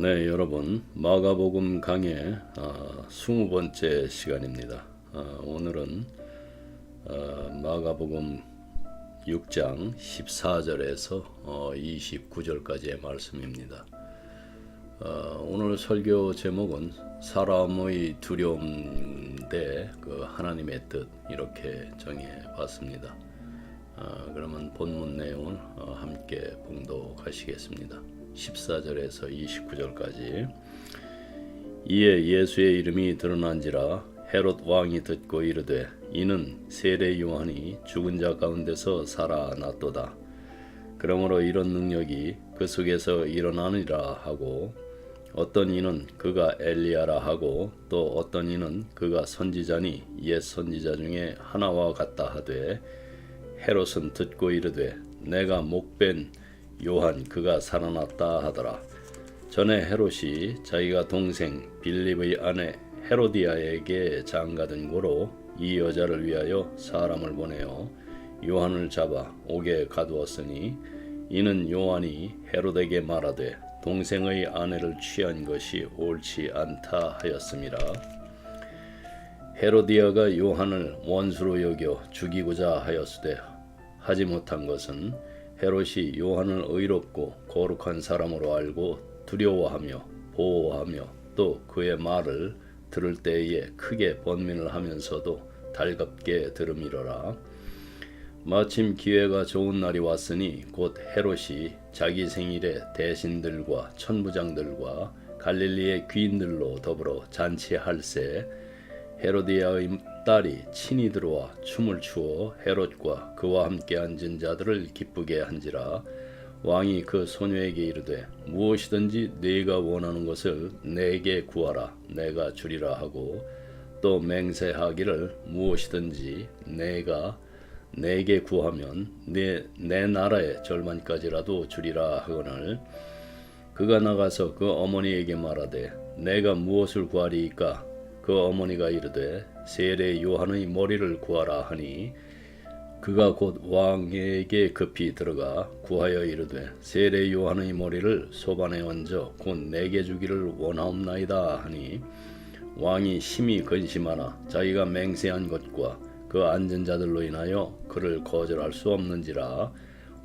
네, 여러분 마가복음 강의 20번째 시간입니다. 오늘은 마가복음 6장 14절에서 29절까지의 말씀입니다. 오늘 설교 제목은 사람의 두려움 대 하나님의 뜻, 이렇게 정해봤습니다. 그러면 본문 내용을 함께 봉독하시겠습니다. 14절에서 29절까지. 이에 예수의 이름이 드러난지라 헤롯 왕이 듣고 이르되 이는 세례 요한이 죽은 자 가운데서 살아났도다. 그러므로 이런 능력이 그 속에서 일어나니라 하고, 어떤 이는 그가 엘리야라 하고, 또 어떤 이는 그가 선지자니 옛 선지자 중에 하나와 같다 하되, 헤롯은 듣고 이르되 내가 목벤 요한 그가 살아났다 하더라. 전에 헤롯이 자기가 동생 빌립의 아내 헤로디아에게 장가든 고로 이 여자를 위하여 사람을 보내어 요한을 잡아 옥에 가두었으니, 이는 요한이 헤롯에게 말하되 동생의 아내를 취한 것이 옳지 않다 하였음이라. 헤로디아가 요한을 원수로 여겨 죽이고자 하였으되 하지 못한 것은 헤롯이 요한을 의롭고 거룩한 사람으로 알고 두려워하며 보호하며 또 그의 말을 들을 때에 크게 번민을 하면서도 달갑게 들음이로라. 마침 기회가 좋은 날이 왔으니 곧 헤롯이 자기 생일에 대신들과 천부장들과 갈릴리의 귀인들로 더불어 잔치할세, 헤로디아의 딸이 친히 들어와 춤을 추어 헤롯과 그와 함께 앉은 자들을 기쁘게 한지라. 왕이 그 소녀에게 이르되 무엇이든지 네가 원하는 것을 내게 구하라 내가 주리라 하고, 또 맹세하기를 무엇이든지 내가 내게 구하면 내 나라의 절반까지라도 주리라 하거늘, 그가 나가서 그 어머니에게 말하되 내가 무엇을 구하리이까? 그 어머니가 이르되 세례 요한의 머리를 구하라 하니, 그가 곧 왕에게 급히 들어가 구하여 이르되 세례 요한의 머리를 소반에 얹어 곧 내게 주기를 원하옵나이다 하니, 왕이 심히 근심하나 자기가 맹세한 것과 그 앉은 자들로 인하여 그를 거절할 수 없는지라.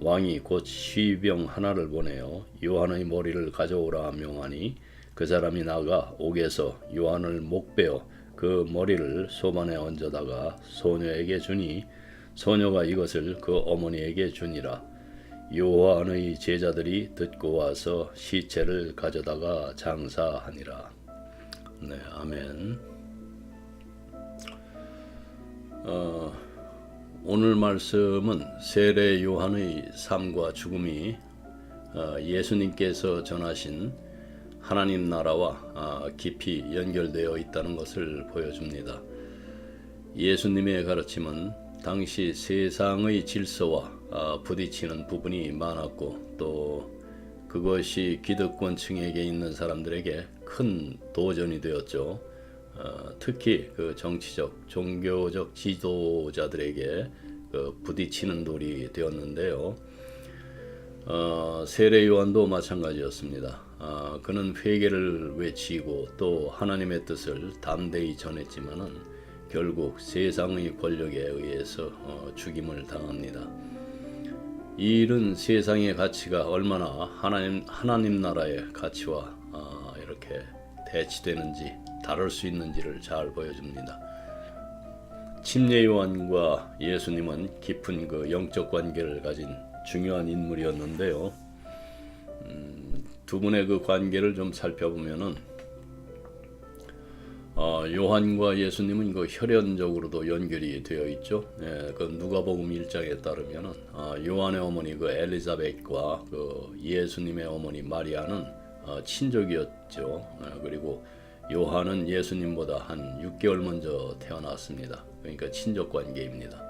왕이 곧 시병 하나를 보내어 요한의 머리를 가져오라 명하니, 그 사람이 나가 옥에서 요한을 목베어 그 머리를 소반에 얹어다가 소녀에게 주니, 소녀가 이것을 그 어머니에게 주니라. 요한의 제자들이 듣고 와서 시체를 가져다가 장사하니라. 네, 아멘. 오늘 말씀은 세례 요한의 삶과 죽음이 예수님께서 전하신 하나님 나라와 깊이 연결되어 있다는 것을 보여줍니다. 예수님의 가르침은 당시 세상의 질서와 부딪히는 부분이 많았고, 또 그것이 기득권층에게 있는 사람들에게 큰 도전이 되었죠. 특히 그 정치적, 종교적 지도자들에게 부딪히는 돌이 되었는데요. 세례 요한도 마찬가지였습니다. 그는 회개를 외치고 또 하나님의 뜻을 담대히 전했지만은 결국 세상의 권력에 의해서 죽임을 당합니다. 이 일은 세상의 가치가 얼마나 하나님 나라의 가치와 이렇게 대치되는지, 다를 수 있는지를 잘 보여줍니다. 침례 요한과 예수님은 깊은 그 영적 관계를 가진 중요한 인물이었는데요. 두 분의 그 관계를 좀 살펴보면은 요한과 예수님은 그 혈연적으로도 연결이 되어 있죠. 그 누가복음 1장에 따르면은 요한의 어머니 그 엘리사벳과 그 예수님의 어머니 마리아는 친족이었죠. 그리고 요한은 예수님보다 한 6개월 먼저 태어났습니다. 그러니까 친족 관계입니다.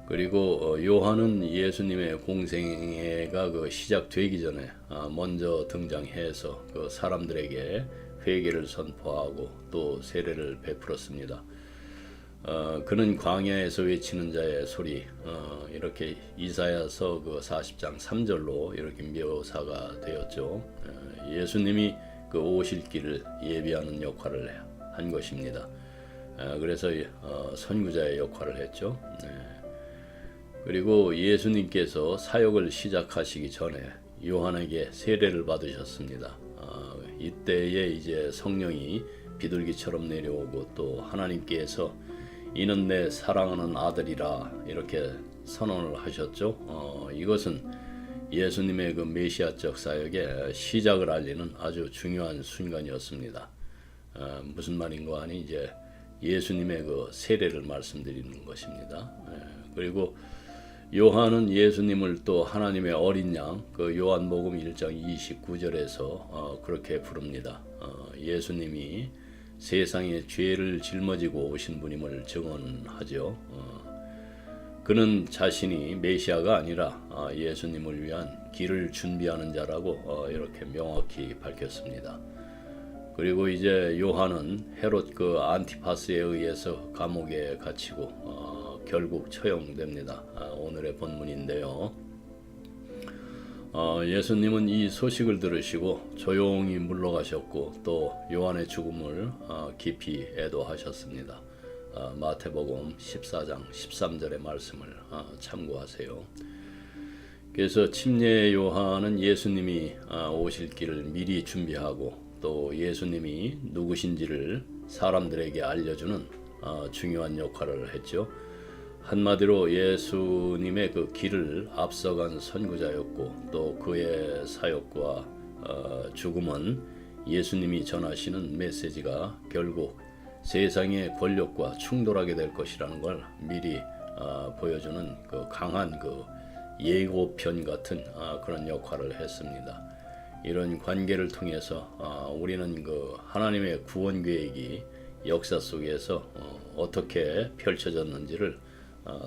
그리고 요한은 예수님의 공생애가 시작되기 전에 먼저 등장해서 그 사람들에게 회개를 선포하고 또 세례를 베풀었습니다. 그는 광야에서 외치는 자의 소리, 이렇게 이사야서 그 40장 3절로 이렇게 묘사가 되었죠. 예수님이 그 오실 길을 예비하는 역할을 한 것입니다. 그래서 선구자의 역할을 했죠. 그리고 예수님께서 사역을 시작하시기 전에 요한에게 세례를 받으셨습니다. 이때에 이제 성령이 비둘기처럼 내려오고 또 하나님께서 이는 내 사랑하는 아들이라 이렇게 선언을 하셨죠. 이것은 예수님의 그 메시아적 사역의 시작을 알리는 아주 중요한 순간이었습니다. 무슨 말인가 하니 이제 예수님의 그 세례를 말씀드리는 것입니다. 그리고 요한은 예수님을 또 하나님의 어린 양, 그 요한복음 1장 29절에서 그렇게 부릅니다. 예수님이 세상의 죄를 짊어지고 오신 분임을 증언하죠. 그는 자신이 메시아가 아니라 예수님을 위한 길을 준비하는 자라고 이렇게 명확히 밝혔습니다. 그리고 이제 요한은 헤롯 그 안티파스에 의해서 감옥에 갇히고 결국 처형됩니다. 오늘의 본문인데요. 예수님은 이 소식을 들으시고 조용히 물러가셨고 또 요한의 죽음을 깊이 애도하셨습니다. 마태복음 14장 13절의 말씀을 참고하세요. 그래서 침례 요한은 예수님이 오실 길을 미리 준비하고 또 예수님이 누구신지를 사람들에게 알려주는 중요한 역할을 했죠. 한마디로 예수님의 그 길을 앞서간 선구자였고 또 그의 사역과 죽음은 예수님이 전하시는 메시지가 결국 세상의 권력과 충돌하게 될 것이라는 걸 미리 보여주는 그 강한 그 예고편 같은 그런 역할을 했습니다. 이런 관계를 통해서 우리는 그 하나님의 구원 계획이 역사 속에서 어떻게 펼쳐졌는지를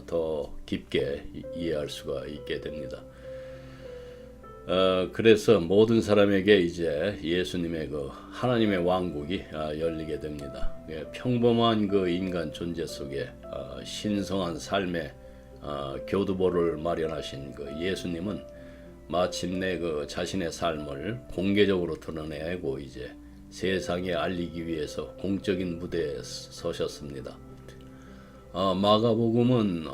더 깊게 이해할 수가 있게 됩니다. 그래서 모든 사람에게 이제 예수님의 그 하나님의 왕국이 열리게 됩니다. 평범한 그 인간 존재 속에 신성한 삶의 교두보를 마련하신 그 예수님은 마침내 그 자신의 삶을 공개적으로 드러내고 이제 세상에 알리기 위해서 공적인 무대에 서셨습니다. 마가복음은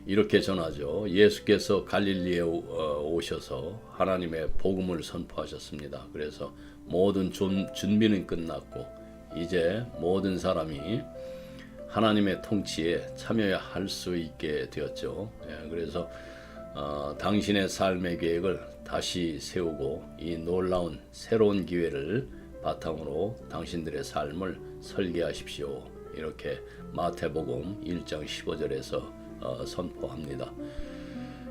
이렇게 전하죠. 예수께서 갈릴리에 오셔서 하나님의 복음을 선포하셨습니다. 그래서 모든 준비는 끝났고 이제 모든 사람이 하나님의 통치에 참여할 수 있게 되었죠. 그래서 당신의 삶의 계획을 다시 세우고 이 놀라운 새로운 기회를 바탕으로 당신들의 삶을 설계하십시오. 이렇게 마태복음 1장 15절에서 선포합니다.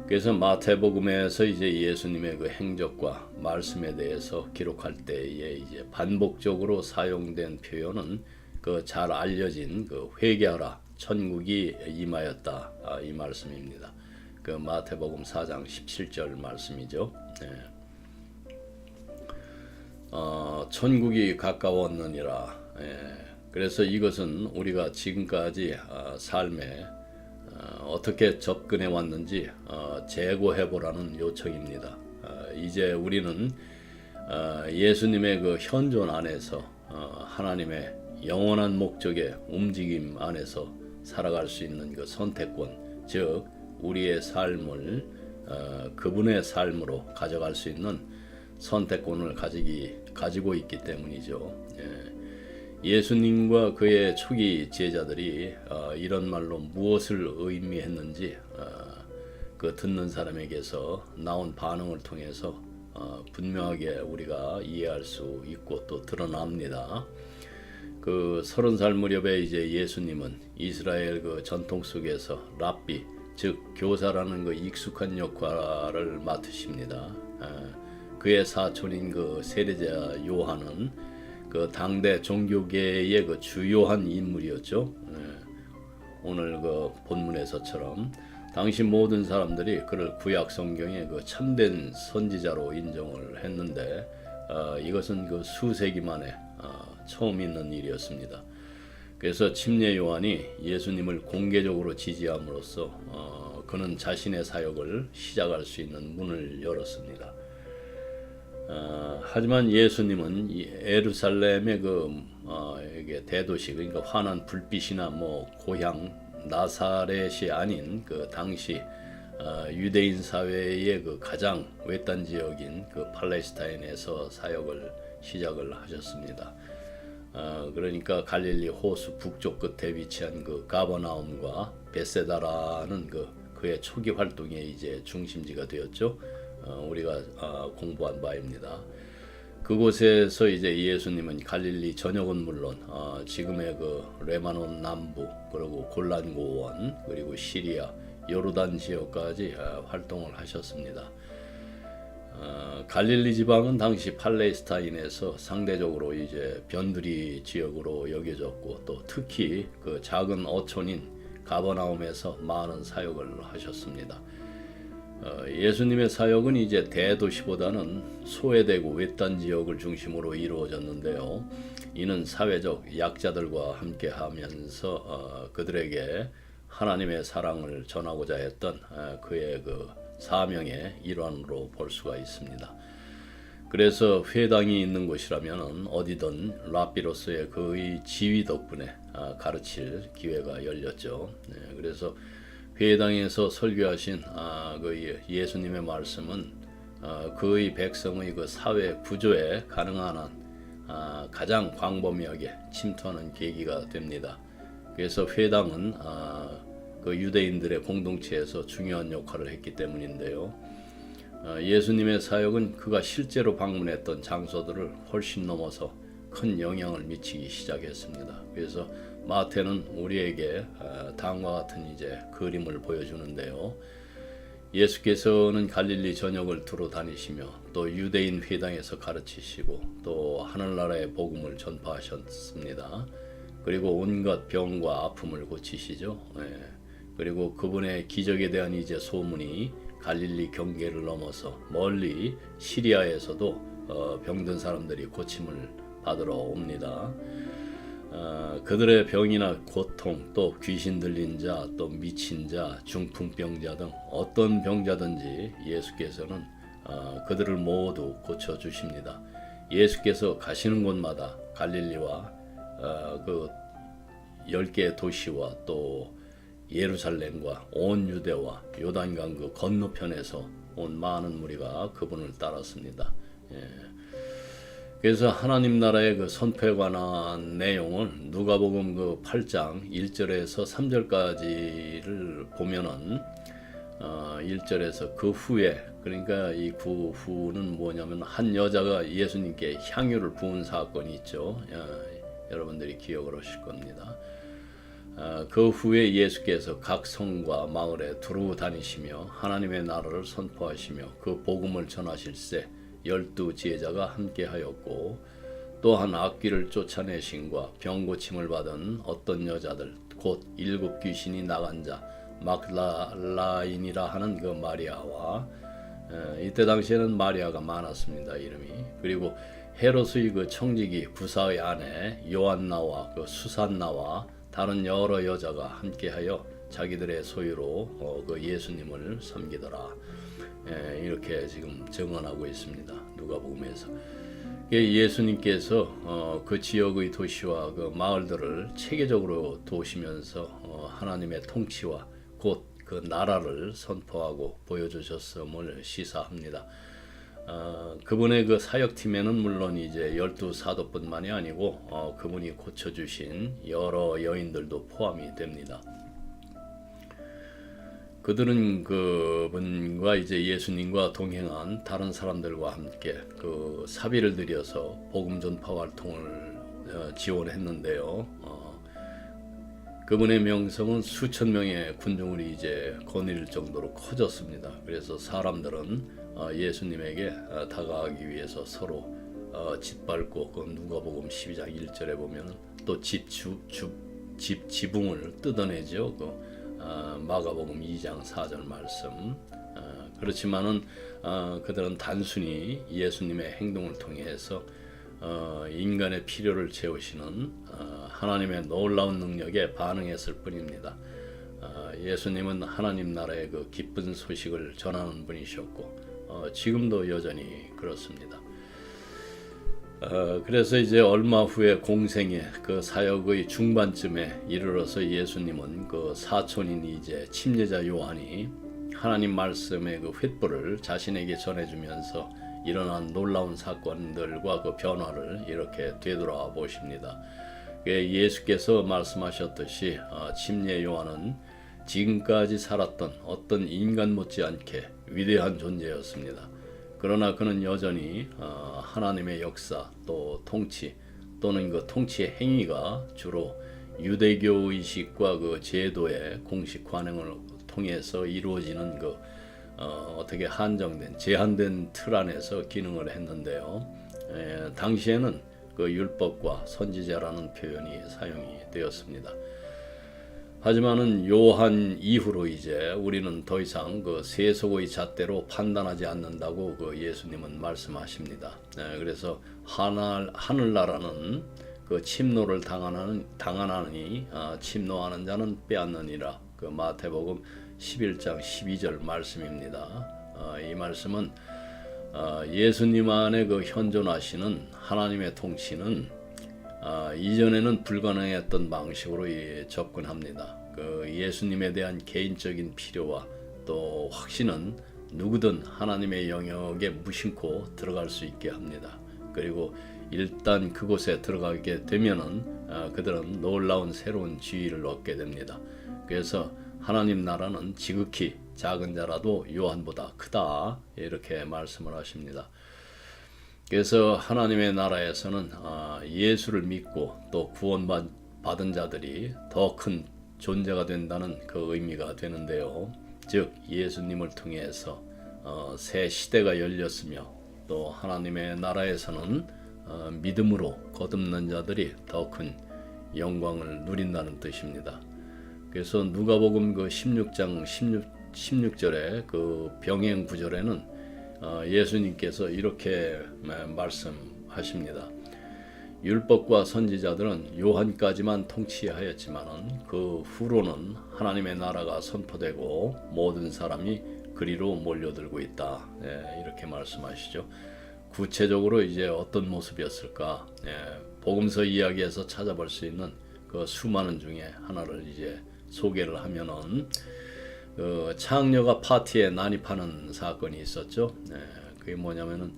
그래서 마태복음에서 이제 예수님의 그 행적과 말씀에 대해서 기록할 때에 이제 반복적으로 사용된 표현은 그 잘 알려진 그 회개하라 천국이 임하였다 이 말씀입니다. 그 마태복음 4장 17절 말씀이죠. 천국이 가까웠느니라. 그래서 이것은 우리가 지금까지 삶에 어떻게 접근해 왔는지 재고해 보라는 요청입니다. 이제 우리는 예수님의 그 현존 안에서 하나님의 영원한 목적의 움직임 안에서 살아갈 수 있는 그 선택권, 즉 우리의 삶을 그분의 삶으로 가져갈 수 있는 선택권을 가지고 있기 때문이죠. 예수님과 그의 초기 제자들이 이런 말로 무엇을 의미했는지 그 듣는 사람에게서 나온 반응을 통해서 분명하게 우리가 이해할 수 있고 또 드러납니다. 그 30살 무렵에 이제 예수님은 이스라엘 그 전통 속에서 랍비 즉 교사라는 그 익숙한 역할을 맡으십니다. 그의 사촌인 그 세례자 요한은 그 당대 종교계의 그 주요한 인물이었죠. 오늘 그 본문에서처럼 당시 모든 사람들이 그를 구약 성경의 그 참된 선지자로 인정을 했는데 이것은 그 수세기 만에 처음 있는 일이었습니다. 그래서 침례 요한이 예수님을 공개적으로 지지함으로써 그는 자신의 사역을 시작할 수 있는 문을 열었습니다. 하지만 예수님은 예루살렘의 이게 대도시, 그러니까 환한 불빛이나 고향 나사렛이 아닌 그 당시 유대인 사회의 그 가장 외딴 지역인 그 팔레스타인에서 사역을 시작을 하셨습니다. 그러니까 갈릴리 호수 북쪽 끝에 위치한 그 가버나움과 베세다라는 그의 초기 활동의 이제 중심지가 되었죠. 우리가 공부한 바입니다. 그곳에서 이제 예수님은 갈릴리 전역은 물론 지금의 그 레바논 남부, 그리고 골란 고원, 그리고 시리아, 요르단 지역까지 활동을 하셨습니다. 갈릴리 지방은 당시 팔레스타인에서 상대적으로 이제 변두리 지역으로 여겨졌고, 또 특히 그 작은 어촌인 가버나움에서 많은 사역을 하셨습니다. 예수님의 사역은 이제 대도시보다는 소외되고 외딴 지역을 중심으로 이루어졌는데요. 이는 사회적 약자들과 함께 하면서 그들에게 하나님의 사랑을 전하고자 했던 그의 그 사명의 일환으로 볼 수가 있습니다. 그래서 회당이 있는 곳이라면 어디든 랍비로서의 그의 지위 덕분에 가르칠 기회가 열렸죠. 그래서 회당에서 설교하신 그 예수님의 말씀은 그의 백성의 그 사회 구조에 가능한 한 가장 광범위하게 침투하는 계기가 됩니다. 그래서 회당은 그 유대인들의 공동체에서 중요한 역할을 했기 때문인데요. 예수님의 사역은 그가 실제로 방문했던 장소들을 훨씬 넘어서 큰 영향을 미치기 시작했습니다. 그래서 마태는 우리에게 다음과 같은 이제 그림을 보여주는데요. 예수께서는 갈릴리 전역을 두루 다니시며 또 유대인 회당에서 가르치시고 또 하늘나라의 복음을 전파하셨습니다. 그리고 온갖 병과 아픔을 고치시죠. 그리고 그분의 기적에 대한 이제 소문이 갈릴리 경계를 넘어서 멀리 시리아에서도 병든 사람들이 고침을 받으러 옵니다. 그들의 병이나 고통, 또 귀신 들린 자, 또 미친 자, 중풍병자 등 어떤 병자든지 예수께서는 그들을 모두 고쳐주십니다. 예수께서 가시는 곳마다 갈릴리와 그 10개의 도시와 또 예루살렘과 온 유대와 요단강 그 건너편에서 온 많은 무리가 그분을 따랐습니다. 그래서 하나님 나라의 그 선포에 관한 내용을 누가복음 그 8장 1절에서 3절까지를 보면은 1절에서 그 후에, 그러니까 이 그 후는 뭐냐면 한 여자가 예수님께 향유를 부은 사건이 있죠. 여러분들이 기억을 하실 겁니다. 그 후에 예수께서 각 성과 마을에 두루 다니시며 하나님의 나라를 선포하시며 그 복음을 전하실세 12 지혜자가 함께하였고, 또한 악귀를 쫓아내신과 병고침을 받은 어떤 여자들 곧 7 귀신이 나간 자 막달라인이라 하는 그 마리아와 이때 당시에는 마리아가 많았습니다, 이름이. 그리고 헤롯의 그 청지기 부사의 아내 요한나와 그 수산나와 다른 여러 여자가 함께하여 자기들의 소유로 그 예수님을 섬기더라. 이렇게 지금 증언하고 있습니다. 누가복음에서. 예수님께서 그 지역의 도시와 그 마을들을 체계적으로 도우시면서 하나님의 통치와 곧 그 나라를 선포하고 보여주셨음을 시사합니다. 그분의 그 사역팀에는 물론 이제 12 사도뿐만이 아니고 그분이 고쳐주신 여러 여인들도 포함이 됩니다. 그들은 그분과 이제 예수님과 동행한 다른 사람들과 함께 그 사비를 들여서 복음 전파 활동을 지원했는데요. 그분의 명성은 수천 명의 군중을 이제 거느릴 정도로 커졌습니다. 그래서 사람들은 예수님에게 다가가기 위해서 서로 짓밟고, 그 누가복음 12장 1절에 보면 또 집 지붕을 뜯어내죠. 마가복음 2장 4절 말씀. 그렇지만은 그들은 단순히 예수님의 행동을 통해서 인간의 필요를 채우시는 하나님의 놀라운 능력에 반응했을 뿐입니다. 예수님은 하나님 나라의 그 기쁜 소식을 전하는 분이셨고 지금도 여전히 그렇습니다. 그래서 이제 얼마 후에 공생의 그 사역의 중반쯤에 이르러서 예수님은 그 사촌인 이제 침례자 요한이 하나님 말씀의 그 횃불을 자신에게 전해주면서 일어난 놀라운 사건들과 그 변화를 이렇게 되돌아 보십니다. 예수께서 말씀하셨듯이 침례 요한은 지금까지 살았던 어떤 인간 못지않게 위대한 존재였습니다. 그러나 그는 여전히 하나님의 역사 또 통치 또는 그 통치의 행위가 주로 유대교 의식과 그 제도의 공식 관행을 통해서 이루어지는 그 어떻게 한정된 제한된 틀 안에서 기능을 했는데요. 당시에는 그 율법과 선지자라는 표현이 사용이 되었습니다. 하지만은 요한 이후로 이제 우리는 더 이상 그 세속의 잣대로 판단하지 않는다고 그 예수님은 말씀하십니다. 그래서 하늘나라는 그 침노를 당하나니 침노하는 자는 빼앗느니라. 그 마태복음 11장 12절 말씀입니다. 이 말씀은 예수님 안에 그 현존하시는 하나님의 통치는 이전에는 불가능했던 방식으로 접근합니다. 그 예수님에 대한 개인적인 필요와 또 확신은 누구든 하나님의 영역에 무심코 들어갈 수 있게 합니다. 그리고 일단 그곳에 들어가게 되면은 그들은 놀라운 새로운 지위를 얻게 됩니다. 그래서 하나님 나라는 지극히 작은 자라도 요한보다 크다 이렇게 말씀을 하십니다. 그래서 하나님의 나라에서는 예수를 믿고 또 구원받은 자들이 더 큰 존재가 된다는 그 의미가 되는데요. 즉 예수님을 통해서 새 시대가 열렸으며 또 하나님의 나라에서는 믿음으로 거듭난 자들이 더 큰 영광을 누린다는 뜻입니다. 그래서 누가복음 그 16장 16절의 그 병행 구절에는 예수님께서 이렇게 말씀하십니다. 율법과 선지자들은 요한까지만 통치하였지만은 그 후로는 하나님의 나라가 선포되고 모든 사람이 그리로 몰려들고 있다. 이렇게 말씀하시죠. 구체적으로 이제 어떤 모습이었을까? 복음서 이야기에서 찾아볼 수 있는 그 수많은 중에 하나를 이제 소개를 하면은 그 창녀가 파티에 난입하는 사건이 있었죠. 그게 뭐냐면은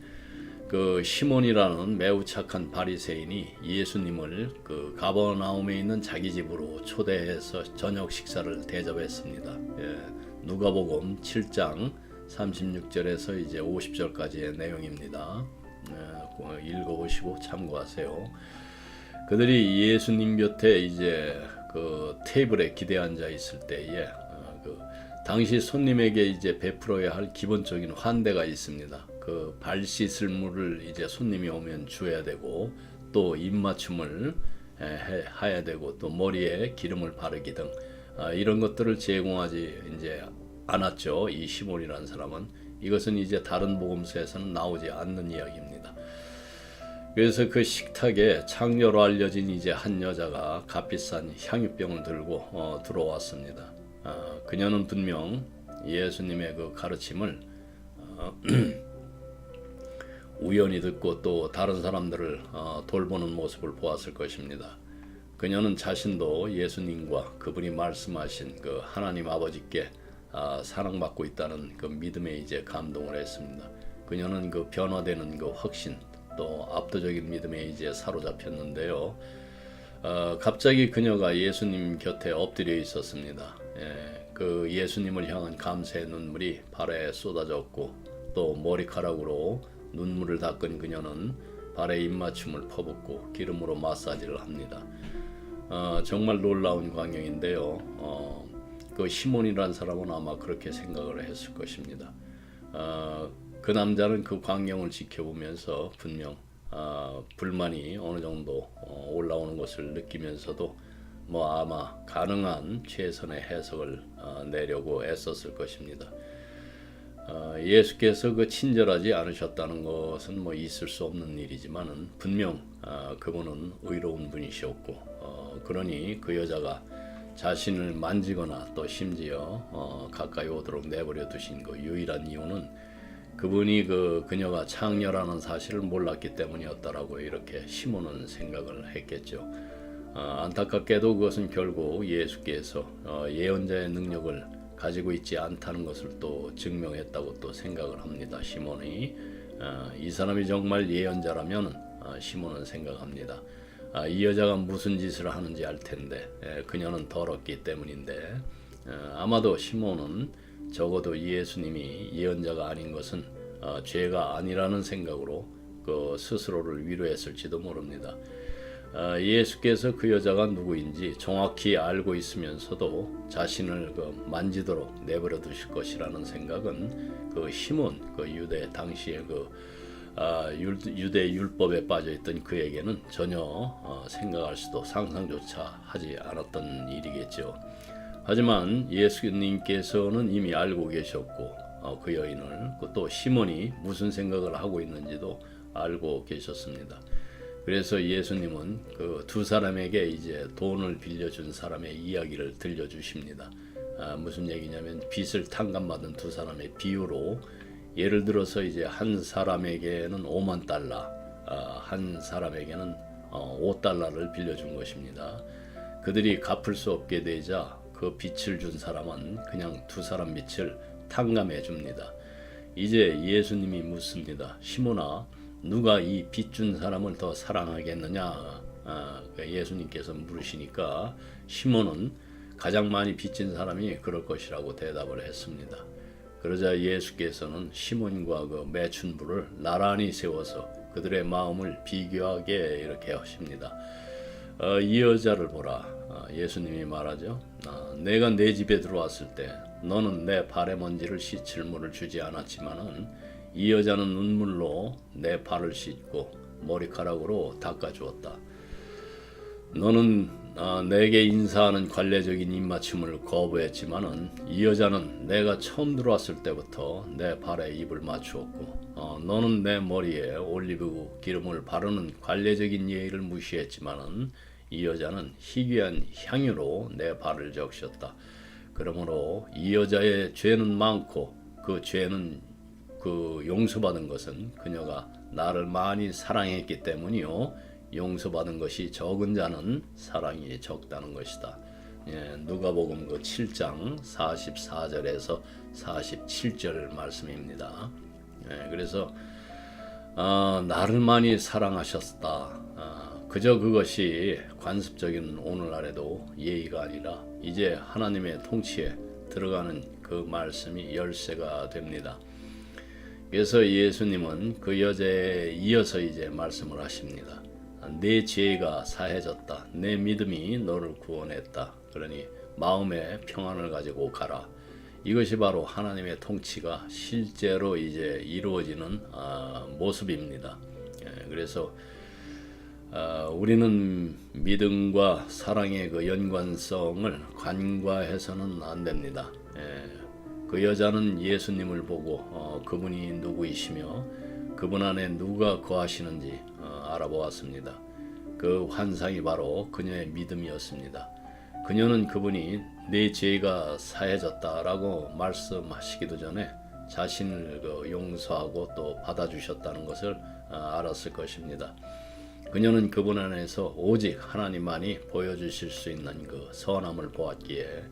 그 시몬이라는 매우 착한 바리새인이 예수님을 그 가버나움에 있는 자기 집으로 초대해서 저녁 식사를 대접했습니다. 누가복음 7장 36절에서 이제 50절까지의 내용입니다. 읽어보시고 참고하세요. 그들이 예수님 곁에 이제 그 테이블에 기대 앉아 있을 때에 당시 손님에게 이제 베풀어야 할 기본적인 환대가 있습니다. 그 발 씻을 물을 이제 손님이 오면 줘야 되고 또 입맞춤을 해야 되고 또 머리에 기름을 바르기 등 이런 것들을 제공하지 이제 않았죠. 이 시몬이라는 사람은 이것은 이제 다른 복음서에서는 나오지 않는 이야기입니다. 그래서 그 식탁에 창녀로 알려진 이제 한 여자가 값비싼 향유병을 들고 들어왔습니다. 그녀는 분명 예수님의 그 가르침을 우연히 듣고 또 다른 사람들을 돌보는 모습을 보았을 것입니다. 그녀는 자신도 예수님과 그분이 말씀하신 그 하나님 아버지께 사랑받고 있다는 그 믿음에 이제 감동을 했습니다. 그녀는 그 변화되는 그 확신 또 압도적인 믿음에 이제 사로잡혔는데요. 갑자기 그녀가 예수님 곁에 엎드려 있었습니다. 그 예수님을 향한 감사의 눈물이 발에 쏟아졌고 또 머리카락으로 눈물을 닦은 그녀는 발에 입맞춤을 퍼붓고 기름으로 마사지를 합니다. 정말 놀라운 광경인데요. 그 시몬이라는 사람은 아마 그렇게 생각을 했을 것입니다. 그 남자는 그 광경을 지켜보면서 분명 불만이 어느 정도 올라오는 것을 느끼면서도 아마 가능한 최선의 해석을 내려고 애썼을 것입니다. 예수께서 그 친절하지 않으셨다는 것은 뭐 있을 수 없는 일이지만은 분명 그분은 의로운 분이셨고 그러니 그 여자가 자신을 만지거나 또 심지어 가까이 오도록 내버려 두신 그 유일한 이유는 그분이 그녀가 창녀라는 사실을 몰랐기 때문이었다라고 이렇게 시몬은 생각을 했겠죠. 안타깝게도 그것은 결국 예수께서 예언자의 능력을 가지고 있지 않다는 것을 또 증명했다고 또 생각을 합니다. 시몬이 이 사람이 정말 예언자라면 시몬은 생각합니다. 이 여자가 무슨 짓을 하는지 알 텐데 그녀는 더럽기 때문인데 아마도 시몬은 적어도 예수님이 예언자가 아닌 것은 죄가 아니라는 생각으로 그 스스로를 위로했을지도 모릅니다. 예수께서 그 여자가 누구인지 정확히 알고 있으면서도 자신을 만지도록 내버려 두실 것이라는 생각은 그 시몬, 그 유대 당시의 유대 율법에 빠져 있던 그에게는 전혀 생각할 수도 상상조차 하지 않았던 일이겠죠. 하지만 예수님께서는 이미 알고 계셨고 그 여인을 또 시몬이 무슨 생각을 하고 있는지도 알고 계셨습니다. 그래서 예수님은 그 두 사람에게 이제 돈을 빌려준 사람의 이야기를 들려주십니다. 무슨 얘기냐면 빚을 탕감받은 두 사람의 비유로 예를 들어서 이제 한 사람에게는 5만 달러, 한 사람에게는 5달러를 빌려준 것입니다. 그들이 갚을 수 없게 되자 그 빚을 준 사람은 그냥 두 사람 빚을 탕감해 줍니다. 이제 예수님이 묻습니다. 시몬아, 누가 이 빚 준 사람을 더 사랑하겠느냐? 예수님께서 물으시니까 시몬은 가장 많이 빚진 사람이 그럴 것이라고 대답을 했습니다. 그러자 예수께서는 시몬과 그 매춘부를 나란히 세워서 그들의 마음을 비교하게 이렇게 하십니다. 이 여자를 보라. 예수님이 말하죠. 내가 내 집에 들어왔을 때 너는 내 발의 먼지를 씻을 물을 주지 않았지만은 이 여자는 눈물로 내 발을 씻고 머리카락으로 닦아주었다. 너는 내게 인사하는 관례적인 입맞춤을 거부했지만은 이 여자는 내가 처음 들어왔을 때부터 내 발에 입을 맞추었고 너는 내 머리에 올리브 기름을 바르는 관례적인 예의를 무시했지만은 이 여자는 희귀한 향유로 내 발을 적셨다. 그러므로 이 여자의 죄는 많고 그 죄는 용서받은 것은 그녀가 나를 많이 사랑했기 때문이요. 용서받은 것이 적은 자는 사랑이 적다는 것이다. 누가복음 7장 44절에서 47절 말씀입니다. 그래서 나를 많이 사랑하셨다. 그저 그것이 관습적인 오늘날에도 예의가 아니라 이제 하나님의 통치에 들어가는 그 말씀이 열쇠가 됩니다. 그래서 예수님은 그 여자에 이어서 이제 말씀을 하십니다. 내 죄가 사해졌다. 내 믿음이 너를 구원했다. 그러니 마음의 평안을 가지고 가라. 이것이 바로 하나님의 통치가 실제로 이제 이루어지는 모습입니다. 그래서 우리는 믿음과 사랑의 그 연관성을 간과해서는 안 됩니다. 그 여자는 예수님을 보고 그분이 누구이시며 그분 안에 누가 거하시는지 알아보았습니다. 그 환상이 바로 그녀의 믿음이었습니다. 그녀는 그분이 내 죄가 사해졌다라고 말씀하시기도 전에 자신을 용서하고 또 받아주셨다는 것을 알았을 것입니다. 그녀는 그분 안에서 오직 하나님만이 보여주실 수 있는 그 선함을 보았기에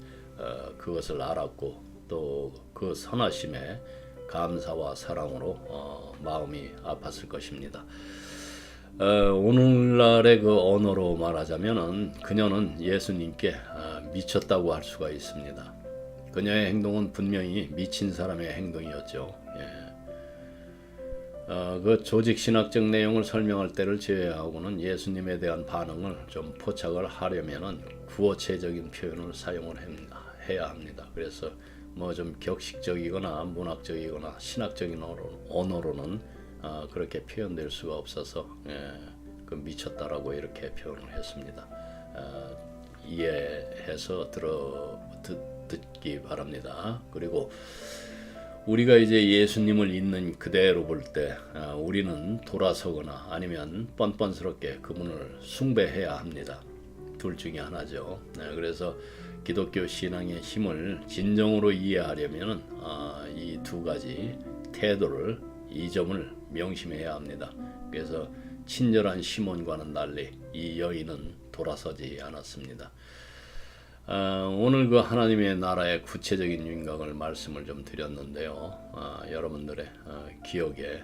그것을 알았고 또 그 선하심에 감사와 사랑으로 마음이 아팠을 것입니다. 오늘날의 그 언어로 말하자면은 그녀는 예수님께 미쳤다고 할 수가 있습니다. 그녀의 행동은 분명히 미친 사람의 행동이었죠. 그 조직 신학적 내용을 설명할 때를 제외하고는 예수님에 대한 반응을 좀 포착을 하려면은 구어체적인 표현을 사용을 해야 합니다. 그래서 뭐 좀 격식적이거나 문학적이거나 신학적인 언어로는 그렇게 표현될 수가 없어서 그 미쳤다라고 이렇게 표현을 했습니다. 이해해서 듣기 바랍니다. 그리고 우리가 이제 예수님을 있는 그대로 볼 때 우리는 돌아서거나 아니면 뻔뻔스럽게 그분을 숭배해야 합니다. 둘 중에 하나죠. 그래서 기독교 신앙의 힘을 진정으로 이해하려면 이 두 가지 태도를, 이 점을 명심해야 합니다. 그래서 친절한 시몬과는 달리 이 여인은 돌아서지 않았습니다. 오늘 그 하나님의 나라의 구체적인 윤곽을 말씀을 좀 드렸는데요. 여러분들의 기억에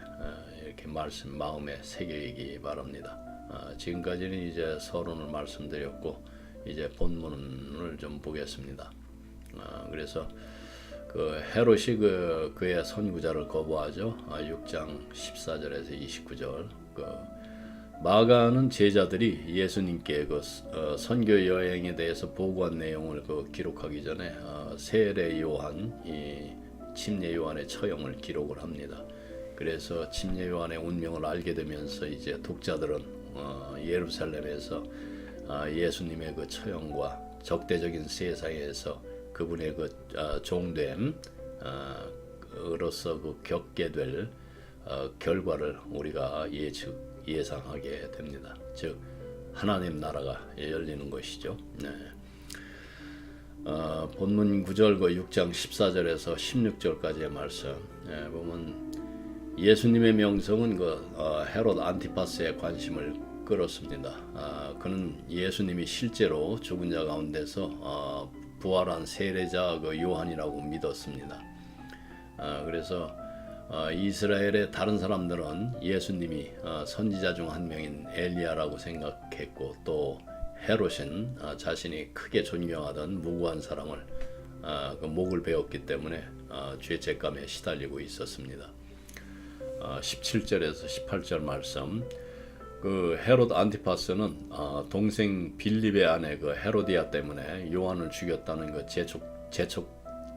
이렇게 말씀 마음에 새기기 바랍니다. 지금까지는 이제 서론을 말씀드렸고 이제 본문을 좀 보겠습니다. 그래서 그 헤롯이 그의 선구자를 거부하죠. 6장 14절에서 29절. 마가는 제자들이 예수님께 그 선교 여행에 대해서 보고한 내용을 기록하기 전에 세례 요한, 이 침례 요한의 처형을 기록을 합니다. 그래서 침례 요한의 운명을 알게 되면서 이제 독자들은 예루살렘에서 예수님의 그 처형과 적대적인 세상에서 그분의 그 종됨으로서 겪게 될 결과를 우리가 예상하게 됩니다. 즉 하나님 나라가 열리는 것이죠. 본문 9절 6장 14절에서 16절까지의 말씀 보면 예수님의 명성은 헤롯 안티파스의 관심을 끌었습니다. 그는 예수님이 실제로 죽은 자 가운데서 부활한 세례자 요한이라고 믿었습니다. 그래서 이스라엘의 다른 사람들은 예수님이 선지자 중 한 명인 엘리야라고 생각했고 또 헤롯은 자신이 크게 존경하던 무고한 사람을 목을 베었기 때문에 죄책감에 시달리고 있었습니다. 17절에서 18절 말씀 헤롯 안티파스는 동생 빌립의 아내 헤로디아 때문에 요한을 죽였다는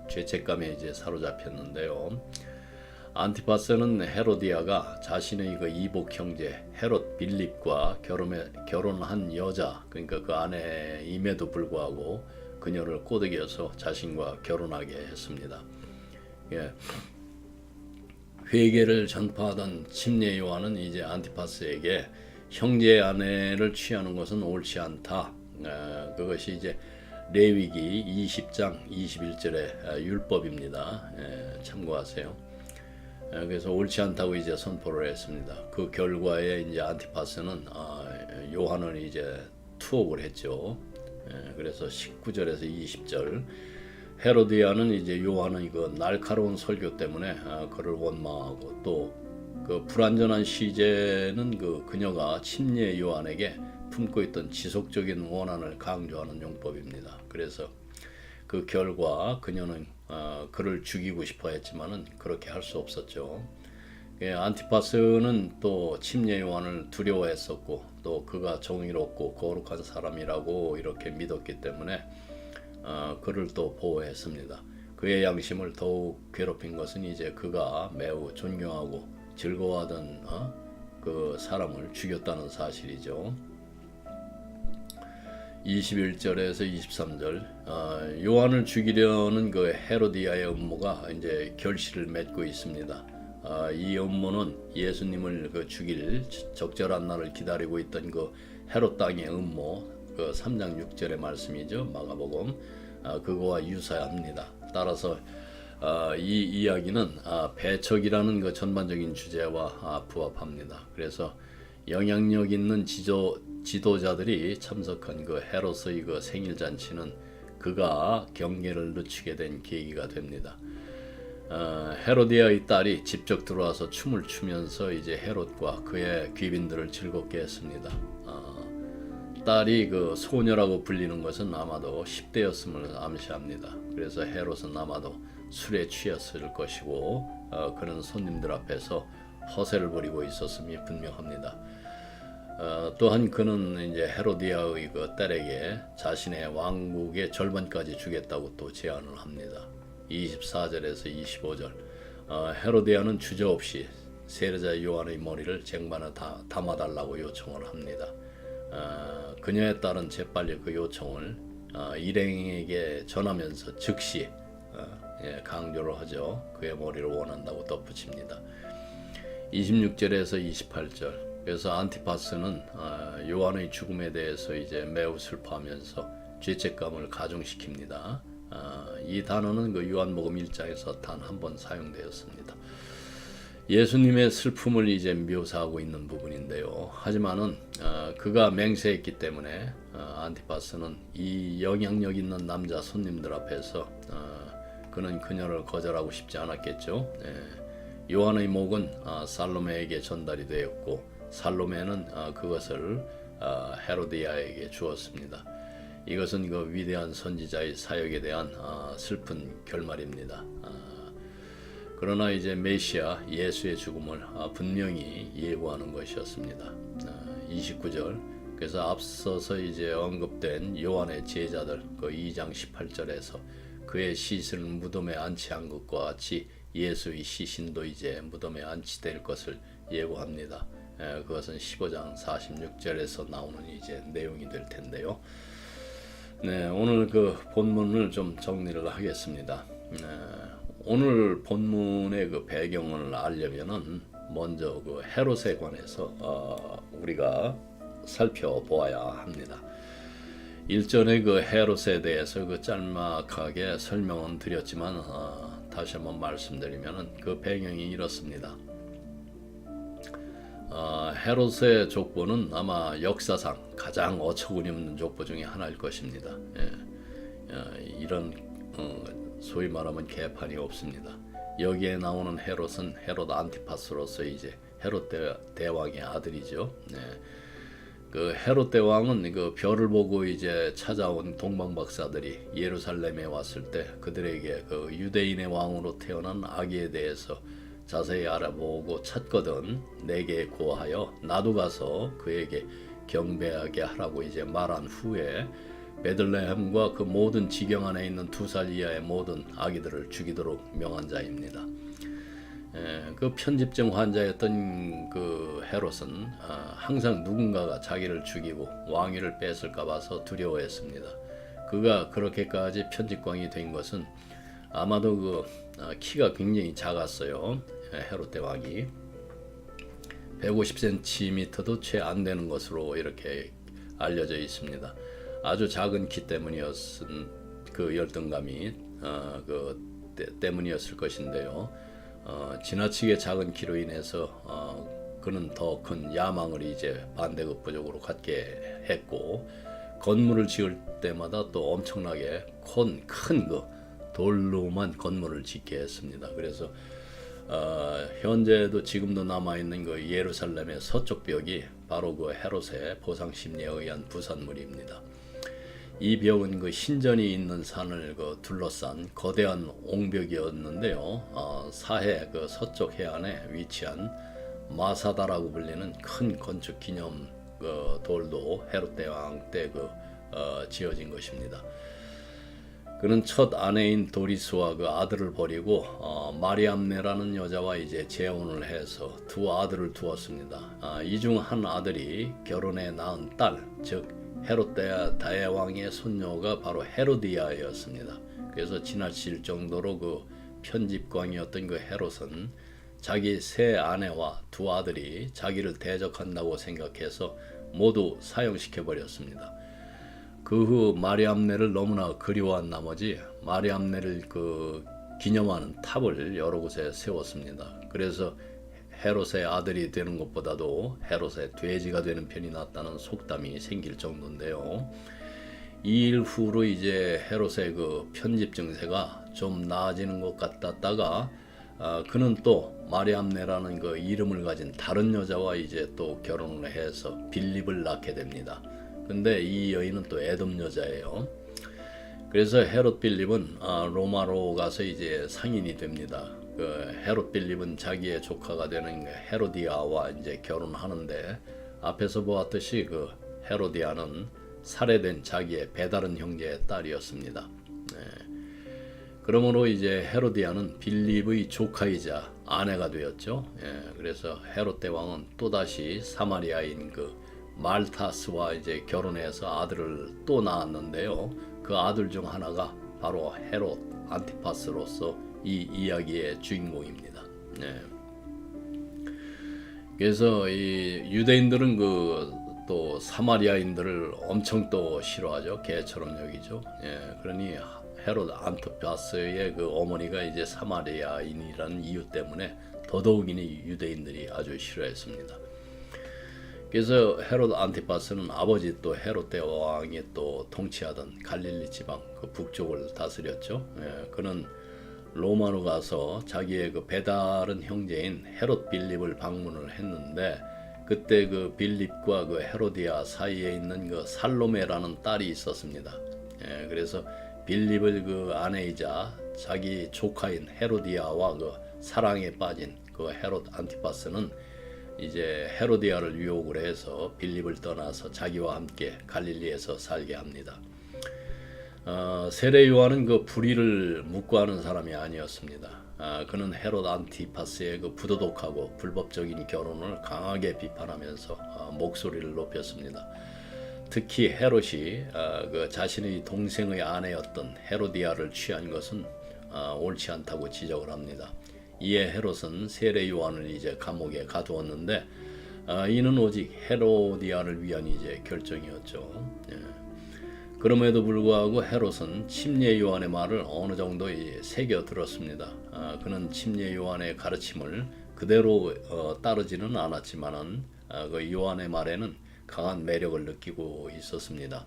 죄책감에 이제 사로잡혔는데요. 안티파스는 헤로디아가 자신의 이복 형제 헤롯 빌립과 결혼한 여자, 그러니까 그 아내임에도 불구하고 그녀를 꼬드겨서 자신과 결혼하게 했습니다. 회개를 전파하던 침례 요한은 이제 안티파스에게 형제의 아내를 취하는 것은 옳지 않다. 그것이 이제 레위기 20장 21절의 율법입니다. 참고하세요. 그래서 옳지 않다고 이제 선포를 했습니다. 그 결과에 이제 안티파스는 요한을 이제 투옥을 했죠. 그래서 19절에서 20절 헤로디아는 이제 요한의 날카로운 설교 때문에 그를 원망하고 또 그 불완전한 시제는 그녀가 침례 요한에게 품고 있던 지속적인 원한을 강조하는 용법입니다. 그래서 그 결과 그녀는 그를 죽이고 싶어 했지만은 그렇게 할 수 없었죠. 안티파스는 또 침례 요한을 두려워했었고 또 그가 정의롭고 거룩한 사람이라고 이렇게 믿었기 때문에 그를 또 보호했습니다. 그의 양심을 더욱 괴롭힌 것은 이제 그가 매우 존경하고 즐거워하던 그 사람을 죽였다는 사실이죠. 21절에서 23절 요한을 죽이려는 헤로디아의 음모가 이제 결실을 맺고 있습니다. 이 음모는 예수님을 죽일 적절한 날을 기다리고 있던 헤롯 땅의 음모 3장 6절의 말씀이죠. 마가복음 그거와 유사합니다. 따라서 이 이야기는 배척이라는 전반적인 주제와 부합합니다. 그래서 영향력 있는 지도자들이 참석한 헤롯의 생일 잔치는 그가 경계를 늦추게 된 계기가 됩니다. 헤로디아의 딸이 직접 들어와서 춤을 추면서 이제 헤롯과 그의 귀빈들을 즐겁게 했습니다. 딸이 소녀라고 불리는 것은 아마도 10대였음을 암시합니다. 그래서 헤롯은 아마도 술에 취했을 것이고 그는 손님들 앞에서 허세를 부리고 있었음이 분명합니다. 또한 그는 이제 헤로디아의 딸에게 자신의 왕국의 절반까지 주겠다고 또 제안을 합니다. 24절에서 25절 헤로디아는 주저없이 세례자 요한의 머리를 쟁반에 담아달라고 요청을 합니다. 그녀의 딸은 재빨리 그 요청을 일행에게 전하면서 즉시 강조를 하죠. 그의 머리를 원한다고 덧붙입니다. 26절에서 28절. 그래서 안티파스는 요한의 죽음에 대해서 이제 매우 슬퍼하면서 죄책감을 가중시킵니다. 이 단어는 그 요한복음 1장에서 단 한 번 사용되었습니다. 예수님의 슬픔을 이제 묘사하고 있는 부분인데요. 하지만은 그가 맹세했기 때문에 안티파스는 이 영향력 있는 남자 손님들 앞에서 그는 그녀를 거절하고 싶지 않았겠죠. 요한의 목은 살로메에게 전달이 되었고 살로메는 그것을 헤로디아에게 주었습니다. 이것은 그 위대한 선지자의 사역에 대한 슬픈 결말입니다. 그러나 이제 메시아 예수의 죽음을 분명히 예고하는 것이었습니다. 29절. 그래서 앞서서 이제 언급된 요한의 제자들 그 2장 18절에서 그의 시신을 무덤에 안치한 것과 같이 예수의 시신도 이제 무덤에 안치될 것을 예고합니다. 그것은 15장 46절에서 나오는 이제 내용이 될 텐데요. 네, 오늘 그 본문을 좀 정리를 하겠습니다. 오늘 본문의 그 배경을 알려면은 먼저 그 헤롯에 관해서 우리가 살펴보아야 합니다. 일전에 그 헤롯에 대해서 그 짤막하게 설명은 드렸지만 다시 한번 말씀드리면은 그 배경이 이렇습니다. 헤롯의 족보는 아마 역사상 가장 어처구니 없는 족보 중에 하나일 것입니다. 이런 소위 말하면 개판이 없습니다. 여기에 나오는 헤롯은 헤롯 안티파스로서 이제 헤롯 대왕의 아들이죠. 그 헤롯 대왕은 그 별을 보고 이제 찾아온 동방박사들이 예루살렘에 왔을 때 그들에게 그 유대인의 왕으로 태어난 아기에 대해서 자세히 알아보고 찾거든 내게 고하여 나도 가서 그에게 경배하게 하라고 이제 말한 후에 베들레헴과 그 모든 지경 안에 있는 2살 이하의 모든 아기들을 죽이도록 명한 자입니다. 그 편집증 환자였던 그 헤롯은 항상 누군가가 자기를 죽이고 왕위를 뺏을까 봐서 두려워했습니다. 그가 그렇게까지 편집광이 된 것은 아마도 그 키가 굉장히 작았어요. 헤롯 대왕이 150cm도 채 안 되는 것으로 이렇게 알려져 있습니다. 아주 작은 키 때문이었은 그 열등감이 때문이었을 것인데요. 지나치게 작은 키로 인해서 그는 더 큰 야망을 이제 반대급부적으로 갖게 했고 건물을 지을 때마다 또 엄청나게 큰 그 돌로만 건물을 짓게 했습니다. 그래서 현재도 지금도 남아있는 그 예루살렘의 서쪽 벽이 바로 그 헤롯의 보상 심리에 의한 부산물입니다. 이 벽은 그 신전이 있는 산을 그 둘러싼 거대한 옹벽이었는데요. 사해 그 서쪽 해안에 위치한 마사다라고 불리는 큰 건축 기념 그 돌도 헤롯 대왕 때 지어진 것입니다. 그는 첫 아내인 도리스와 그 아들을 버리고 마리암네라는 여자와 이제 재혼을 해서 2 아들을 두었습니다. 이 중 한 아들이 결혼해 낳은 딸, 즉 헤롯 대왕의 손녀가 바로 헤로디아였습니다. 그래서 지나칠 정도로 그 편집광이었던 그 헤롯은 자기 3 아내와 2 아들이 자기를 대적한다고 생각해서 모두 사형시켜 버렸습니다. 그 후 마리암네를 너무나 그리워한 나머지 마리암네를 그 기념하는 탑을 여러 곳에 세웠습니다. 그래서 헤롯의 아들이 되는 것보다도 헤롯의 돼지가 되는 편이 낫다는 속담이 생길 정도인데요. 이 일 후로 이제 헤롯의 그 편집 증세가 좀 나아지는 것 같았다가 그는 또 마리암네라는 그 이름을 가진 다른 여자와 이제 또 결혼을 해서 빌립을 낳게 됩니다. 근데 이 여인은 또 에돔 여자예요. 그래서 헤롯 빌립은 로마로 가서 이제 상인이 됩니다. 그 헤롯 빌립은 자기의 조카가 되는 헤로디아와 이제 결혼하는데 앞에서 보았듯이 그 헤로디아는 살해된 자기의 배다른 형제의 딸이었습니다. 그러므로 이제 헤로디아는 빌립의 조카이자 아내가 되었죠. 그래서 헤롯 대왕은 또다시 사마리아인 그 말타스와 이제 결혼해서 아들을 또 낳았는데요. 그 아들 중 하나가 바로 헤롯 안티파스로서 이 이야기의 주인공입니다. 네. 그래서 이 유대인들은 또 사마리아인들을 엄청 또 싫어하죠. 개처럼 여기죠. 예, 그러니 헤롯 안티파스의 그 어머니가 이제 사마리아인이라는 이유 때문에 더더욱이니 유대인들이 아주 싫어했습니다. 그래서 헤롯 안티파스는 아버지 또 헤롯 왕이 또 통치하던 갈릴리 지방 그 북쪽을 다스렸죠. 예, 그는 로마로 가서 자기의 그 배다른 형제인 헤롯 빌립을 방문을 했는데 그때 그 빌립과 그 헤로디아 사이에 있는 그 살로메라는 딸이 있었습니다. 예, 그래서 빌립의 그 아내이자 자기 조카인 헤로디아와 그 사랑에 빠진 그 헤롯 안티파스는 이제 헤로디아를 유혹을 해서 빌립을 떠나서 자기와 함께 갈릴리에서 살게 합니다. 세례 요한은 그 불의를 묵과하는 사람이 아니었습니다. 그는 헤롯 안티파스의 그 부도덕하고 불법적인 결혼을 강하게 비판하면서 목소리를 높였습니다. 특히 헤롯이 그 자신의 동생의 아내였던 헤로디아를 취한 것은 옳지 않다고 지적을 합니다. 이에 헤롯은 세례 요한을 이제 감옥에 가두었는데 이는 오직 헤로디아를 위한 이제 결정이었죠. 예. 그럼에도 불구하고 헤롯은 침례 요한의 말을 어느 정도 새겨 들었습니다. 그는 침례 요한의 가르침을 그대로 따르지는 않았지만은 그 요한의 말에는 강한 매력을 느끼고 있었습니다.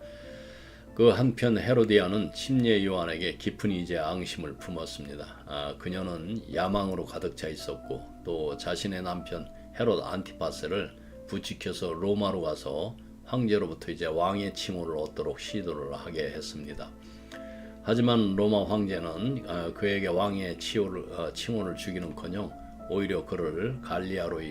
그 한편 헤로디아는 침례 요한에게 깊은 이제 앙심을 품었습니다. 그녀는 야망으로 가득 차 있었고 또 자신의 남편 헤롯 안티파스를 부추겨서 로마로 가서 황제로부터 이제 왕의 칭호를 얻도록 시도를 하게 했습니다. 하지만 로마 황제는 그에게 왕의 칭호를 주기는커녕 오히려 그를 갈리아로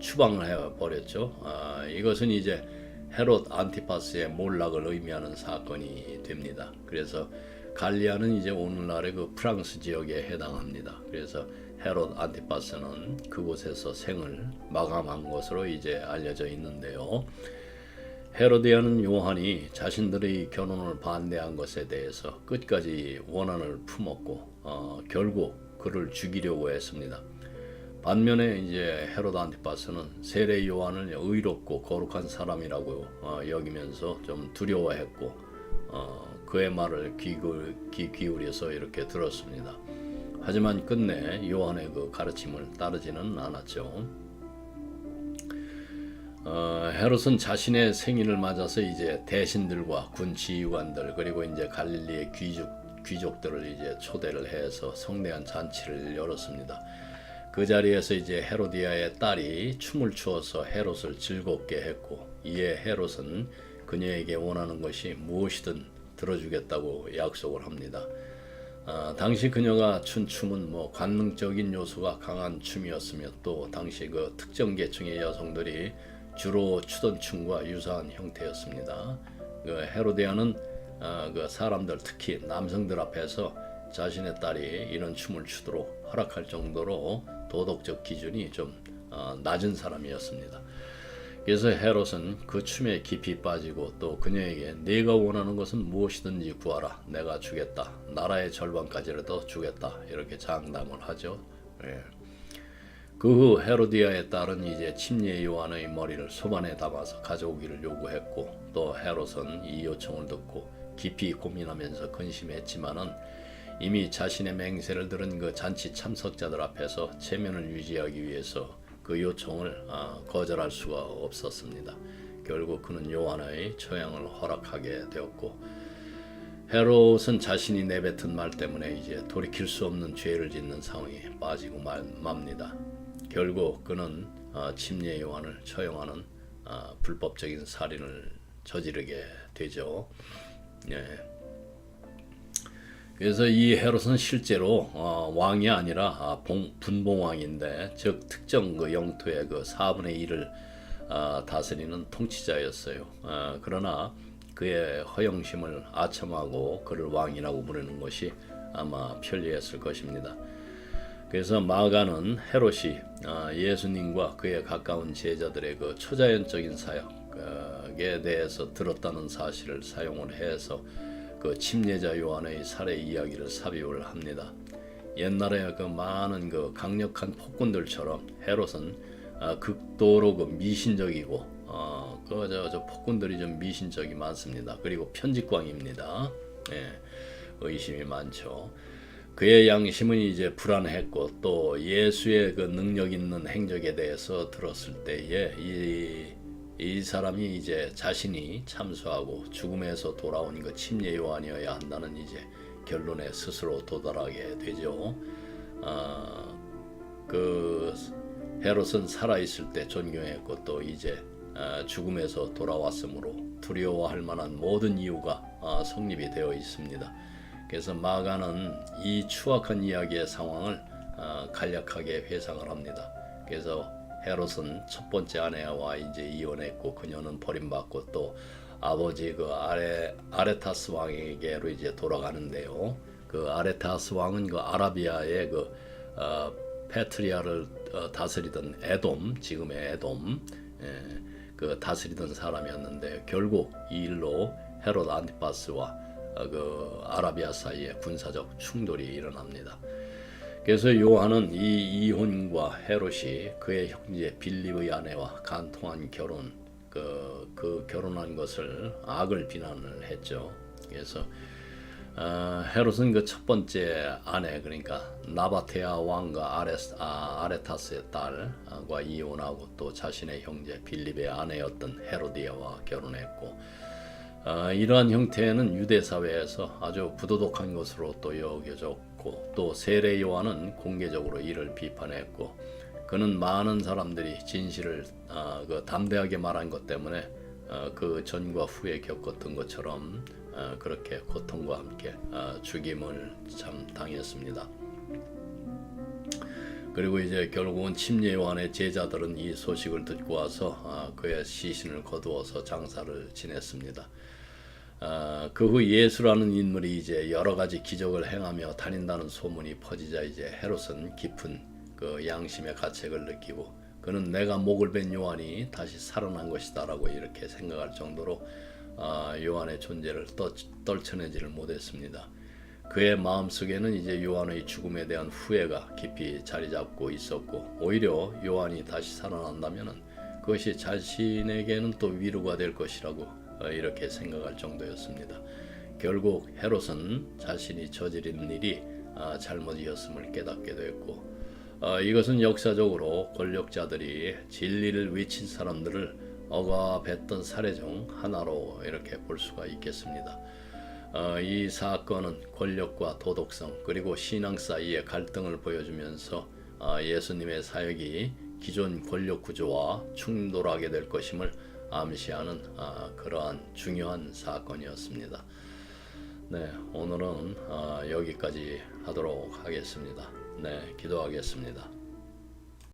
추방을 해버렸죠. 이것은 이제 헤롯 안티파스의 몰락을 의미하는 사건이 됩니다. 그래서 갈리아는 이제 오늘날의 그 프랑스 지역에 해당합니다. 그래서 헤롯 안티파스는 그곳에서 생을 마감한 것으로 이제 알려져 있는데요. 헤로디아는 요한이 자신들의 결혼을 반대한 것에 대해서 끝까지 원한을 품었고 결국 그를 죽이려고 했습니다. 반면에 이제 헤롯 안티파스는 세례 요한을 의롭고 거룩한 사람이라고 여기면서 좀 두려워했고 그의 말을 귀 기울여서 이렇게 들었습니다. 하지만 끝내 요한의 그 가르침을 따르지는 않았죠. 헤롯은 자신의 생일을 맞아서 이제 대신들과 군 지휘관들 그리고 이제 갈릴리의 귀족들을 이제 초대를 해서 성대한 잔치를 열었습니다. 그 자리에서 이제 헤로디아의 딸이 춤을 추어서 헤롯을 즐겁게 했고 이에 헤롯은 그녀에게 원하는 것이 무엇이든 들어주겠다고 약속을 합니다. 당시 그녀가 춘 춤은 관능적인 요소가 강한 춤이었으며 또 당시 그 특정 계층의 여성들이 주로 추던 춤과 유사한 형태였습니다. 그 헤로디아는 그 사람들 특히 남성들 앞에서 자신의 딸이 이런 춤을 추도록 허락할 정도로 도덕적 기준이 좀 낮은 사람이었습니다. 그래서 헤롯은 그 춤에 깊이 빠지고 또 그녀에게 네가 원하는 것은 무엇이든지 구하라. 내가 주겠다. 나라의 절반까지라도 주겠다. 이렇게 장담을 하죠. 예. 그 후 헤로디아의 딸은 이제 침례 요한의 머리를 소반에 담아서 가져오기를 요구했고 또 헤롯은 이 요청을 듣고 깊이 고민하면서 근심했지만은 이미 자신의 맹세를 들은 그 잔치 참석자들 앞에서 체면을 유지하기 위해서 그 요청을 거절할 수가 없었습니다. 결국 그는 요한의 처형을 허락하게 되었고 헤롯은 자신이 내뱉은 말 때문에 이제 돌이킬 수 없는 죄를 짓는 상황에 빠지고 맙니다. 결국 그는 침례 요한을 처형하는 불법적인 살인을 저지르게 되죠. 예. 그래서 이 헤롯은 실제로 왕이 아니라 분봉왕인데 즉 특정 그 영토의 그 4분의 1을 다스리는 통치자였어요. 그러나 그의 허영심을 아첨하고 그를 왕이라고 부르는 것이 아마 편리했을 것입니다. 그래서 마가는 헤롯이 예수님과 그의 가까운 제자들의 그 초자연적인 사역에 대해서 들었다는 사실을 사용을 해서 그 침례자 요한의 살해 이야기를 삽입을 합니다. 옛날에 그 많은 그 강력한 폭군들처럼 헤롯은 극도로 그 미신적이고 저 폭군들이 좀 미신적이 많습니다. 그리고 편집광입니다. 예, 의심이 많죠. 그의 양심은 이제 불안했고 또 예수의 그 능력 있는 행적에 대해서 들었을 때에 이 사람이 이제 자신이 참수하고 죽음에서 돌아온 그 침례 요한이어야 한다는 이제 결론에 스스로 도달하게 되죠. 그 헤롯은 살아 있을 때 존경했고 또 이제 죽음에서 돌아왔으므로 두려워할 만한 모든 이유가 성립이 되어 있습니다. 그래서 마가는 이 추악한 이야기의 상황을 간략하게 회상을 합니다. 그래서 헤롯은 첫 번째 아내와 이제 이혼했고 그녀는 버림받고 또 아버지 그 아레타스 왕에게로 이제 돌아가는데요. 그 아레타스 왕은 그 아라비아의 그 페트리아를 다스리던 에돔, 지금의 에돔, 그 다스리던 사람이었는데 결국 이 일로 헤롯 안티파스와 그 아라비아 사이에 군사적 충돌이 일어납니다. 그래서 요한은 이 이혼과 헤롯이 그의 형제 빌립의 아내와 간통한 결혼, 그 결혼한 것을 악을 비난을 했죠. 그래서 헤롯은 그 첫 번째 아내 그러니까 나바테아 왕과 아레타스의 딸과 이혼하고 또 자신의 형제 빌립의 아내였던 헤로디아와 결혼했고 이러한 형태는 유대 사회에서 아주 부도덕한 것으로 또 여겨졌고 또 세례 요한은 공개적으로 이를 비판했고 그는 많은 사람들이 진실을 담대하게 말한 것 때문에 그 전과 후에 겪었던 것처럼 그렇게 고통과 함께 죽임을 참 당했습니다. 그리고 이제 결국은 침례 요한의 제자들은 이 소식을 듣고 와서 그의 시신을 거두어서 장사를 지냈습니다. 그 후 예수라는 인물이 이제 여러 가지 기적을 행하며 다닌다는 소문이 퍼지자 이제 헤롯은 깊은 그 양심의 가책을 느끼고 그는 내가 목을 벤 요한이 다시 살아난 것이다라고 이렇게 생각할 정도로 요한의 존재를 떨쳐내지를 못했습니다. 그의 마음속에는 이제 요한의 죽음에 대한 후회가 깊이 자리 잡고 있었고 오히려 요한이 다시 살아난다면 그것이 자신에게는 또 위로가 될 것이라고 이렇게 생각할 정도였습니다. 결국 헤롯은 자신이 저지른 일이 잘못이었음을 깨닫게 됐고 이것은 역사적으로 권력자들이 진리를 외친 사람들을 억압했던 사례 중 하나로 이렇게 볼 수가 있겠습니다. 이 사건은 권력과 도덕성 그리고 신앙 사이의 갈등을 보여주면서 예수님의 사역이 기존 권력 구조와 충돌하게 될 것임을 암시하는 그러한 중요한 사건이었습니다. 네, 오늘은 여기까지 하도록 하겠습니다. 네, 기도하겠습니다.